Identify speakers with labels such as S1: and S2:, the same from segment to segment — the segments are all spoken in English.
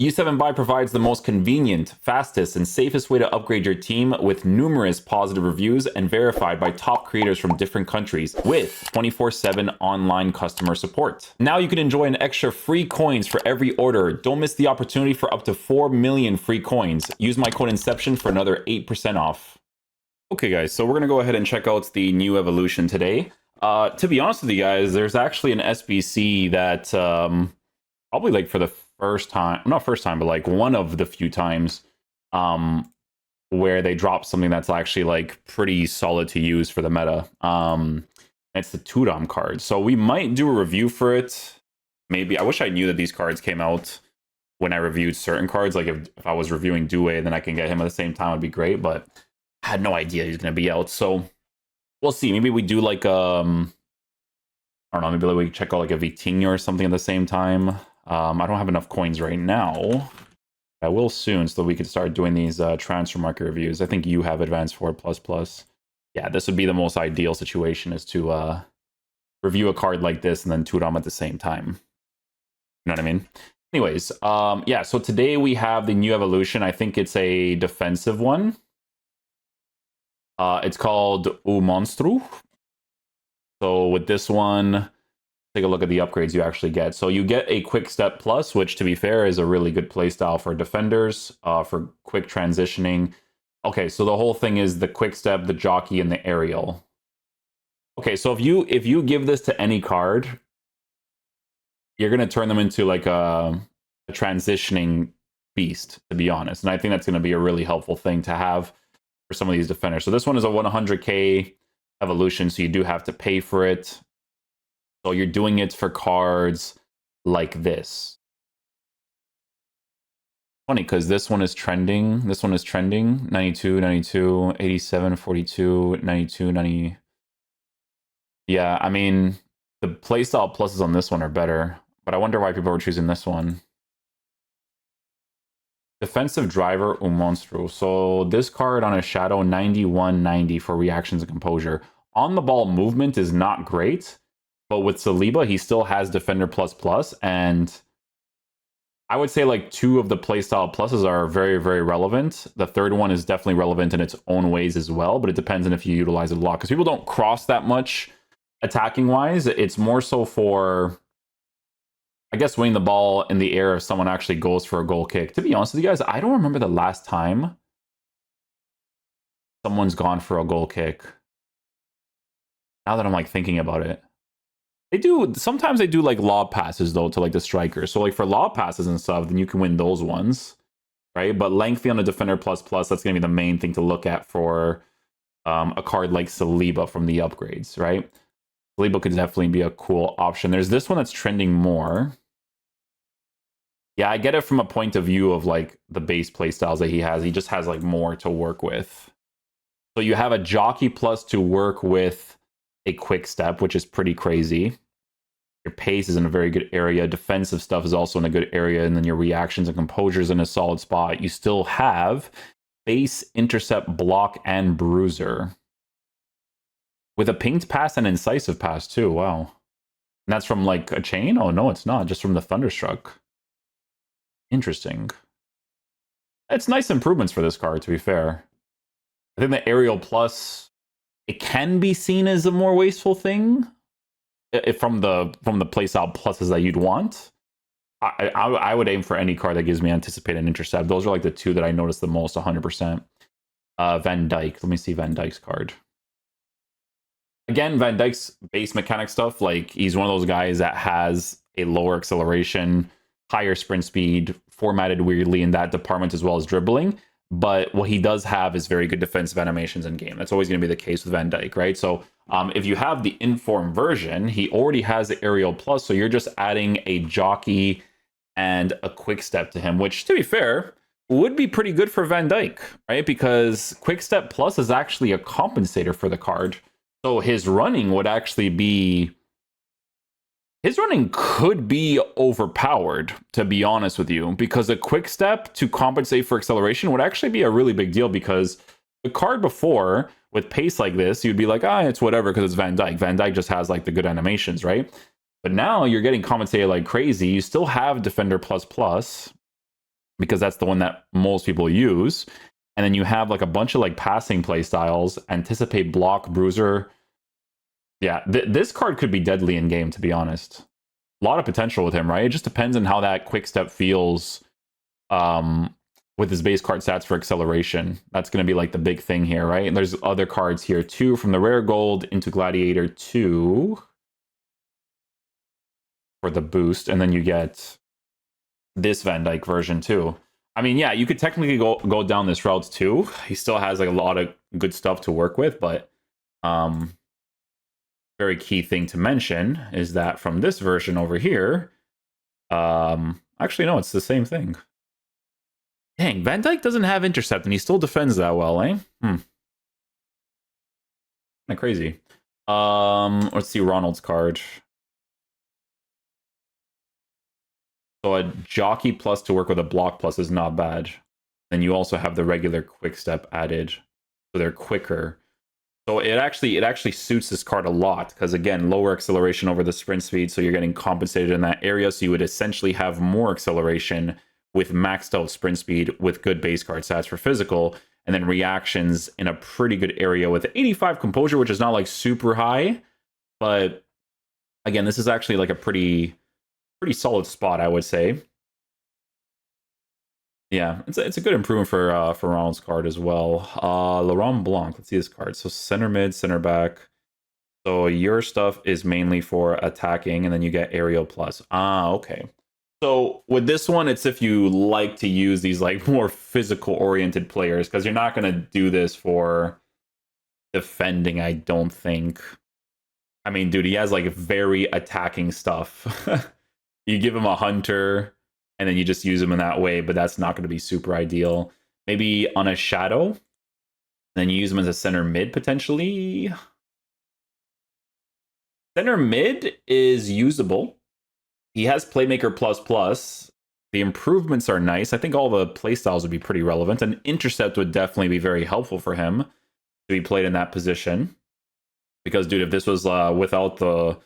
S1: U7 Buy provides the most convenient, fastest, and safest way to upgrade your team with numerous positive reviews and verified by top creators from different countries with 24/7 online customer support. Now you can enjoy an extra free coins for every order. Don't miss the opportunity for up to 4 million free coins. Use my code Inception for another 8% off. Okay guys, so we're going to go ahead and check out the new evolution today. To be honest with you guys, there's actually an SBC that probably like for the first time, not first time, but like one of the few times where they drop something that's actually like pretty solid to use for the meta. It's the Tudom card. So we might do a review for it. Maybe. I wish I knew that these cards came out when I reviewed certain cards. Like if I was reviewing Due, then I can get him at the same time, would be great. But I had no idea he's going to be out. So we'll see. Maybe we do like, I don't know, maybe like we check out like a Vitinho or something at the same time. I don't have enough coins right now. I will soon, so we can start doing these transfer market reviews. I think you have Advanced Forward plus. Yeah, this would be the most ideal situation, is to review a card like this and then Tudom at the same time. You know what I mean? Anyways, yeah, so today we have the new evolution. I think it's a defensive one. It's called Monstro. So with this one, take a look at the upgrades you actually get. So you get a quick step plus, which to be fair is a really good playstyle for defenders, for quick transitioning. Okay, so the whole thing is the quick step, the jockey, and the aerial. Okay, so if you give this to any card, you're gonna turn them into like a transitioning beast, to be honest. And I think that's gonna be a really helpful thing to have for some of these defenders. So this one is a 100k evolution, so you do have to pay for it. So you're doing it for cards like this. Funny, because this one is trending. This one is trending. 92, 92, 87, 42, 92, 90. Yeah, I mean, the playstyle pluses on this one are better. But I wonder why people are choosing this one. Defensive driver Monstro. So this card on a shadow, 9190 for reactions and composure. On the ball movement is not great. But with Saliba, he still has Defender plus, and I would say like 2 of the playstyle pluses are very, very relevant. The third one is definitely relevant in its own ways as well, but it depends on if you utilize it a lot, because people don't cross that much attacking-wise. It's more so for, I guess, winning the ball in the air if someone actually goes for a goal kick. To be honest with you guys, I don't remember the last time someone's gone for a goal kick. Now that I'm like thinking about it. Sometimes they do like lob passes though to like the striker. So like for lob passes and stuff, then you can win those ones, right? But lengthy on a defender plus, that's going to be the main thing to look at for a card like Saliba from the upgrades, right? Saliba could definitely be a cool option. There's this one that's trending more. Yeah, I get it from a point of view of like the base play styles that he has. He just has like more to work with. So you have a jockey plus to work with a quick step, which is pretty crazy. Your pace is in a very good area. Defensive stuff is also in a good area. And then your reactions and composure is in a solid spot. You still have base, intercept, block, and bruiser. With a pinged pass and incisive pass too. Wow. And that's from like a chain? Oh no, it's not. Just from the Thunderstruck. Interesting. It's nice improvements for this card, to be fair. I think the aerial plus, it can be seen as a more wasteful thing from the playstyle pluses that you'd want. I would aim for any card that gives me anticipate and intercept. Those are like the 2 that I noticed the most, 100%. Van Dijk. Let me see Van Dijk's card. Again, Van Dijk's base mechanic stuff, like he's one of those guys that has a lower acceleration, higher sprint speed, formatted weirdly in that department as well as dribbling. But what he does have is very good defensive animations in game. That's always going to be the case with Van Dijk, right? So if you have the Inform version, he already has the Aerial Plus, so you're just adding a jockey and a quick step to him, which, to be fair, would be pretty good for Van Dijk, right? Because quick step plus is actually a compensator for the card. So his running would actually be... His running could be overpowered, to be honest with you, because a quick step to compensate for acceleration would actually be a really big deal, because the card before, with pace like this, you'd be like, it's whatever because it's Van Dijk. Van Dijk just has like the good animations, right? But now you're getting compensated like crazy. You still have Defender plus, because that's the one that most people use. And then you have like a bunch of like passing play styles, anticipate, block, bruiser. Yeah, this card could be deadly in game, to be honest. A lot of potential with him, right? It just depends on how that quick step feels with his base card stats for acceleration. That's going to be like the big thing here, right? And there's other cards here too, from the rare gold into Gladiator 2 for the boost, and then you get this Van Dijk version too. I mean, yeah, you could technically go down this route too. He still has like a lot of good stuff to work with, but very key thing to mention is that from this version over here, actually no, it's the same thing. Dang, Van Dijk doesn't have intercept and he still defends that well, eh? Kind of crazy. Let's see Ronald's card. So a jockey plus to work with a block plus is not bad. Then you also have the regular quick step added, so they're quicker. So it actually suits this card a lot because again, lower acceleration over the sprint speed, so you're getting compensated in that area. So you would essentially have more acceleration with maxed out sprint speed with good base card stats for physical, and then reactions in a pretty good area with 85 composure, which is not like super high, but again, this is actually like a pretty solid spot, I would say. Yeah, it's a good improvement for Ronald's card as well. Laurent Blanc, let's see his card. So center mid, center back. So your stuff is mainly for attacking, and then you get aerial plus. Ah, okay. So with this one, it's if you like to use these like more physical oriented players, because you're not gonna do this for defending, I don't think. I mean, dude, he has like very attacking stuff. You give him a hunter, and then you just use him in that way, but that's not going to be super ideal. Maybe on a shadow, then you use him as a center mid potentially. Center mid is usable. He has Playmaker plus. The improvements are nice. I think all the playstyles would be pretty relevant, and Intercept would definitely be very helpful for him to be played in that position. Because, dude, if this was without the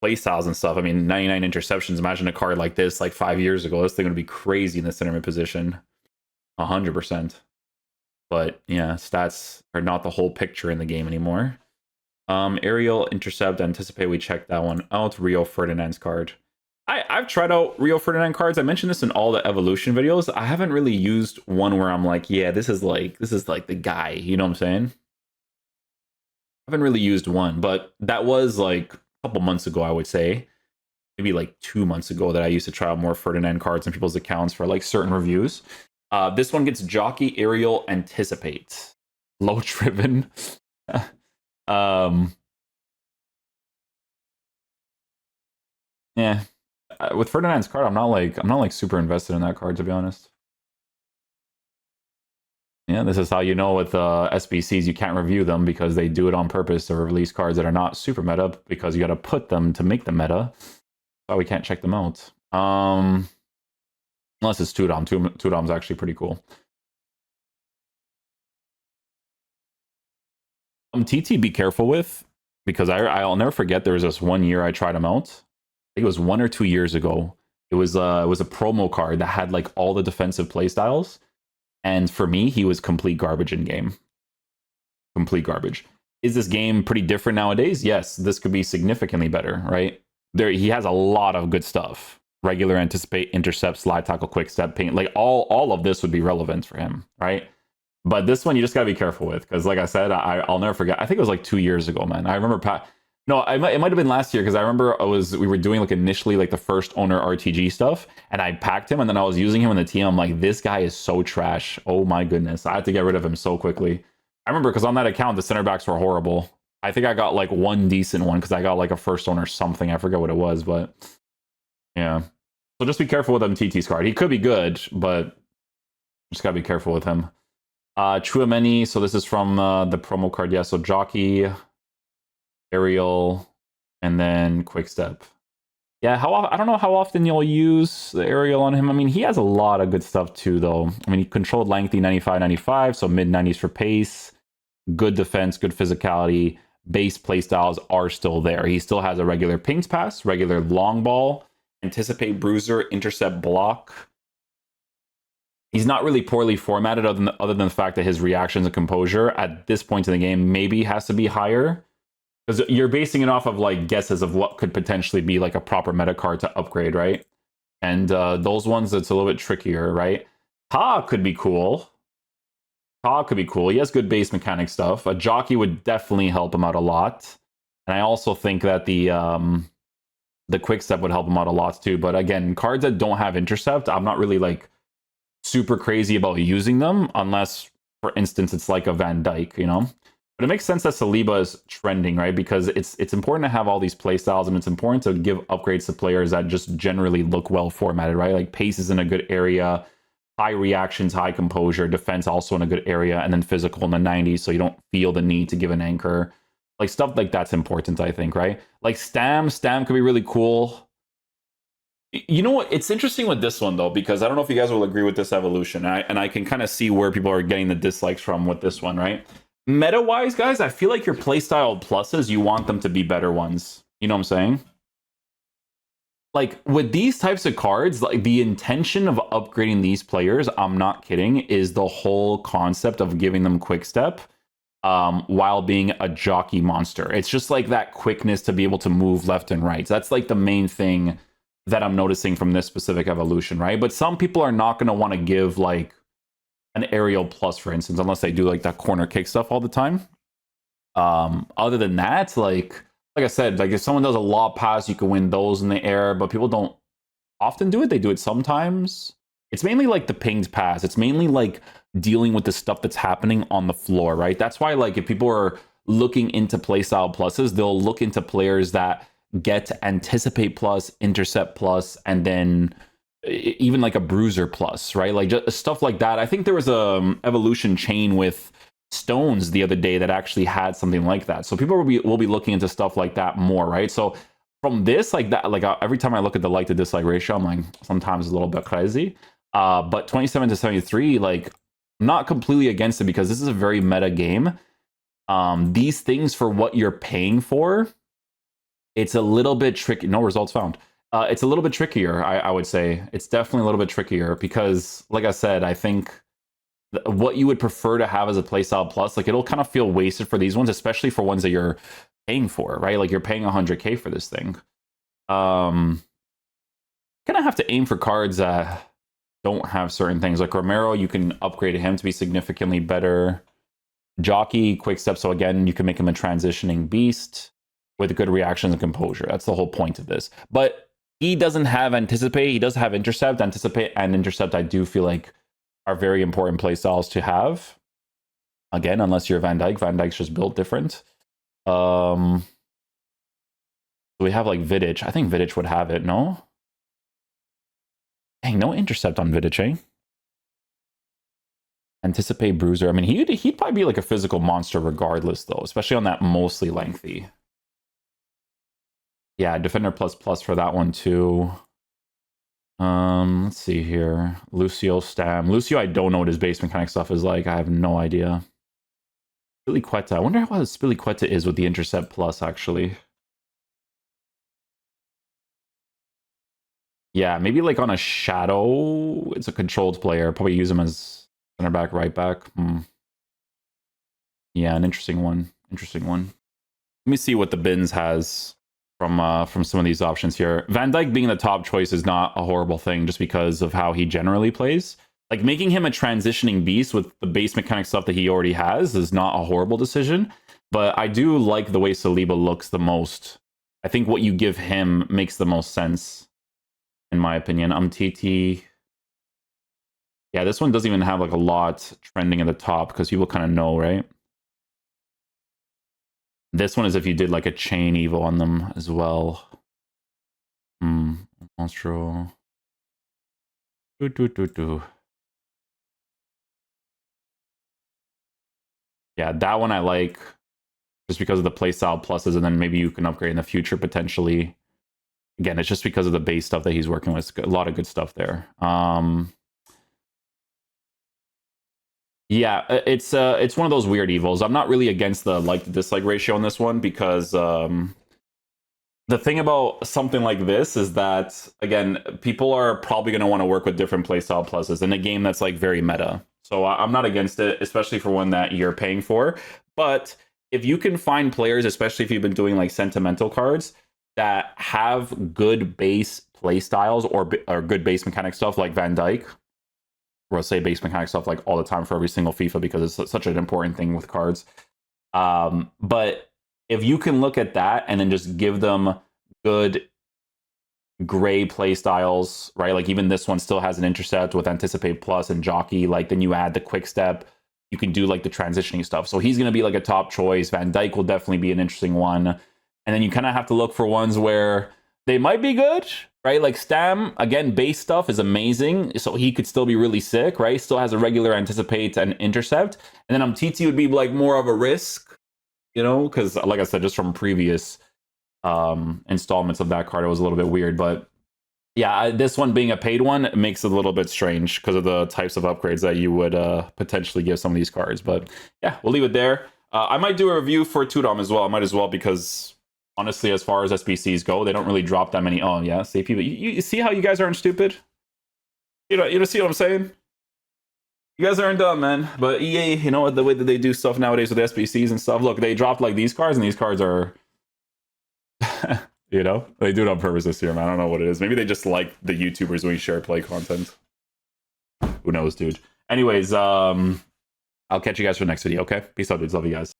S1: playstyles and stuff, I mean, 99 interceptions, imagine a card like this like 5 years ago. This thing would be crazy in the center mid position. 100%. But yeah, stats are not the whole picture in the game anymore. Aerial, Intercept, Anticipate, we checked that one out. Rio Ferdinand's card. I've tried out Rio Ferdinand cards. I mentioned this in all the evolution videos. I haven't really used one where I'm like, yeah, this is like the guy. You know what I'm saying? I haven't really used one, but that was like a couple months ago, I would say. Maybe like 2 months ago that I used to try out more Ferdinand cards in people's accounts for like certain reviews. This one gets Jockey, Aerial, Anticipate. Low driven. Yeah. With Ferdinand's card, I'm not like super invested in that card, to be honest. Yeah, this is how you know with SBCs you can't review them, because they do it on purpose to release cards that are not super meta, because you got to put them to make them meta. So we can't check them out. Unless it's Tudom. Tudom's actually pretty cool. TT, be careful with, because I'll never forget there was this one year I tried him out. I think it was 1 or 2 years ago. It was a promo card that had like all the defensive playstyles. And for me, he was complete garbage in game. Complete garbage. Is this game pretty different nowadays? Yes, this could be significantly better, right? He has a lot of good stuff. Regular, Anticipate, Intercept, Slide Tackle, Quick Step, Paint. Like all of this would be relevant for him, right? But this one you just gotta be careful with, because like I said, I'll never forget. I think it was like 2 years ago, man. I remember No, it might have been last year, because I remember we were doing like initially like the first owner RTG stuff, and I packed him, and then I was using him in the team. I'm like, this guy is so trash. Oh my goodness, I had to get rid of him so quickly. I remember because on that account the center backs were horrible. I think I got like one decent one because I got like a first owner something. I forget what it was, but yeah. So just be careful with MTT's card. He could be good, but just gotta be careful with him. Chouameni. So this is from the promo card. Yeah. So Jockey, Aerial, and then Quick Step. Yeah, I don't know how often you'll use the Aerial on him. I mean, he has a lot of good stuff too, though. I mean, he controlled lengthy 95-95, so mid-90s for pace, good defense, good physicality. Base playstyles are still there. He still has a regular pings pass, regular long ball, Anticipate, Bruiser, Intercept, Block. He's not really poorly formatted other than the fact that his reactions and composure at this point in the game maybe has to be higher. Because you're basing it off of like guesses of what could potentially be like a proper meta card to upgrade, right? And those ones, it's a little bit trickier, right? Ha could be cool. Ha could be cool. He has good base mechanic stuff. A jockey would definitely help him out a lot. And I also think that the quick step would help him out a lot too. But again, cards that don't have intercept, I'm not really like super crazy about using them unless, for instance, it's like a Van Dijk, you know? But it makes sense that Saliba is trending, right? Because it's important to have all these playstyles, and it's important to give upgrades to players that just generally look well formatted, right? Like pace is in a good area, high reactions, high composure, defense also in a good area, and then physical in the 90s, so you don't feel the need to give an anchor. Like stuff like that's important, I think, right? Like Stam could be really cool. You know what? It's interesting with this one though, because I don't know if you guys will agree with this evolution, and I can kind of see where people are getting the dislikes from with this one, right? Meta-wise, guys, I feel like your playstyle pluses, you want them to be better ones. You know what I'm saying? Like, with these types of cards, like, the intention of upgrading these players, I'm not kidding, is the whole concept of giving them quick step while being a jockey monster. It's just like that quickness to be able to move left and right. That's like the main thing that I'm noticing from this specific evolution, right? But some people are not going to want to give, like, an aerial plus, for instance, unless they do like that corner kick stuff all the time. Other than that, like I said, like if someone does a lob pass, you can win those in the air, but people don't often do it. They do it sometimes. It's mainly like the pinged pass. It's mainly like dealing with the stuff that's happening on the floor, right? That's why, like, if people are looking into playstyle pluses, they'll look into players that get anticipate plus, intercept plus, and then even like a bruiser plus, right? Like just stuff like that. I think there was a evolution chain with stones the other day that actually had something like that. So people will be looking into stuff like that more, right? So from this, like that, like every time I look at the like to dislike ratio, I'm like sometimes a little bit crazy. But 27 to 73, like not completely against it because this is a very meta game. These things for what you're paying for, it's a little bit tricky. No results found. It's a little bit trickier, I would say. It's definitely a little bit trickier because, like I said, I think what you would prefer to have as a playstyle plus, like it'll kind of feel wasted for these ones, especially for ones that you're paying for, right? Like you're paying 100K for this thing. Gonna have to aim for cards that don't have certain things. Like Romero, you can upgrade him to be significantly better. Jockey, quick step, so again, you can make him a transitioning beast with good reactions and composure. That's the whole point of this. But he doesn't have anticipate. He does have intercept. Anticipate and intercept, I do feel like, are very important play styles to have. Again, unless you're Van Dijk. Van Dijk's just built different. So we have like Vidic. I think Vidic would have it, no? Dang, no intercept on Vidic, eh? Anticipate bruiser. I mean, he'd probably be like a physical monster regardless, though, especially on that mostly lengthy. Yeah, defender plus plus for that one too. Let's see here. Lucio Stam. Lucio, I don't know what his base mechanic stuff is like. I have no idea. Spiliqueta. I wonder how Spiliqueta is with the intercept plus, actually. Yeah, maybe like on a shadow. It's a controlled player. Probably use him as center back, right back. Yeah, an interesting one. Interesting one. Let me see what the bins has from some of these options here. Van Dijk being the top choice is not a horrible thing just because of how he generally plays. Like making him a transitioning beast with the base mechanic stuff that he already has is not a horrible decision. But I do like the way Saliba looks the most. I think what you give him makes the most sense, in my opinion. TT. Yeah, this one doesn't even have like a lot trending at the top because people kind of know, right? This one is if you did like a chain evo on them as well. Monstro. Yeah, that one I like just because of the playstyle pluses, and then maybe you can upgrade in the future potentially. Again, it's just because of the base stuff that he's working with. A lot of good stuff there. Yeah, it's one of those weird evils. I'm not really against the like to dislike ratio on this one because the the thing about something like this is that, again, people are probably going to want to work with different playstyle pluses in a game that's like very meta. So I'm not against it, especially for one that you're paying for. But if you can find players, especially if you've been doing like sentimental cards, that have good base playstyles or good base mechanic stuff like Van Dijk, or I'll say base mechanic stuff like all the time for every single FIFA because it's such an important thing with cards. But if you can look at that and then just give them good gray play styles, right? Like even this one still has an intercept with Anticipate Plus and Jockey. Like then you add the quick step, you can do like the transitioning stuff. So he's going to be like a top choice. Van Dijk will definitely be an interesting one. And then you kind of have to look for ones where they might be good, right? Like Stam, again, base stuff is amazing. So he could still be really sick, right? Still has a regular Anticipate and intercept. And then TT would be like more of a risk, you know, because like I said, just from previous installments of that card, it was a little bit weird. But yeah, this one being a paid one makes it a little bit strange because of the types of upgrades that you would potentially give some of these cards. But yeah, we'll leave it there. I might do a review for Tudom as well. I might as well because honestly, as far as SBCs go, they don't really drop that many. Oh yeah, CP. But you see how you guys aren't stupid? You know, see what I'm saying? You guys aren't dumb, man. But EA, you know, the way that they do stuff nowadays with SBCs and stuff. Look, they dropped like these cards, and these cards are, you know, they do it on purpose this year, man. I don't know what it is. Maybe they just like the YouTubers doing share play content. Who knows, dude? Anyways, I'll catch you guys for the next video. Okay, peace out, dudes. Love you guys.